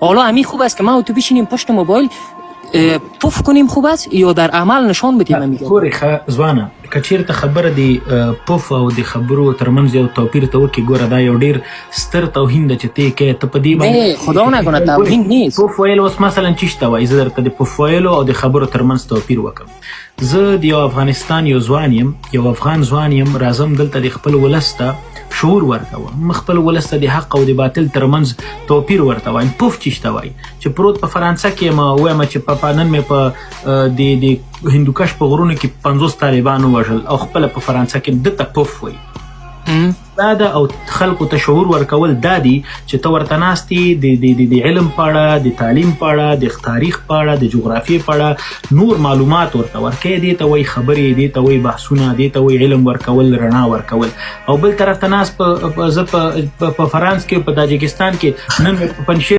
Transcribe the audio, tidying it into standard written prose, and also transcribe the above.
حالا همین خوب است که ما و تو بشینیم پشت موبایل پف کنیم خوب است یا در عمل نشان بدیم میگه ګورې ښه ځوانه که چېرته خبره د پف او د خبرو ترمنځ یو توپیر ته وکړې ګوره دا یو ډېر ستر توهین ده چې ته یې کوې ته په دې نه خدا نکنه توهین نیست پف ویل اوس مثلا چی شته وایي زه درته د پف ویلو او د خبرو ترمنځ توپیر وکړم زه د یو افغانستان یو ځوان یم یو افغان ځوان یم راځم دلته د خپل ولس ته شعور ورکوم خپل ولس ته د حق او د باطل ترمنځ توپیر ورته وایم پف چی شته وایي چې پروت په فرانسه کې یم وایم چې نن مې په د هندوکش په غرونو کې 50 طالبان ووژل او خپله په فرانسه کې دته پف وایي دا ده او خلکو ته شعور ورکول دا دي چې ته ورته ناست یې د علم په اړه د تعلیم په اړه د تاریخ په اړه د جغرافیې په اړه نور معلومات ورته ورکوې دې ته وایي خبرې دې ته وایي بحثونه دې ته وایي علم ورکول رڼا ورکول او بل طرف ته ناست زه په فرانس کې په تاجکستان کې نن مې په پنجشیر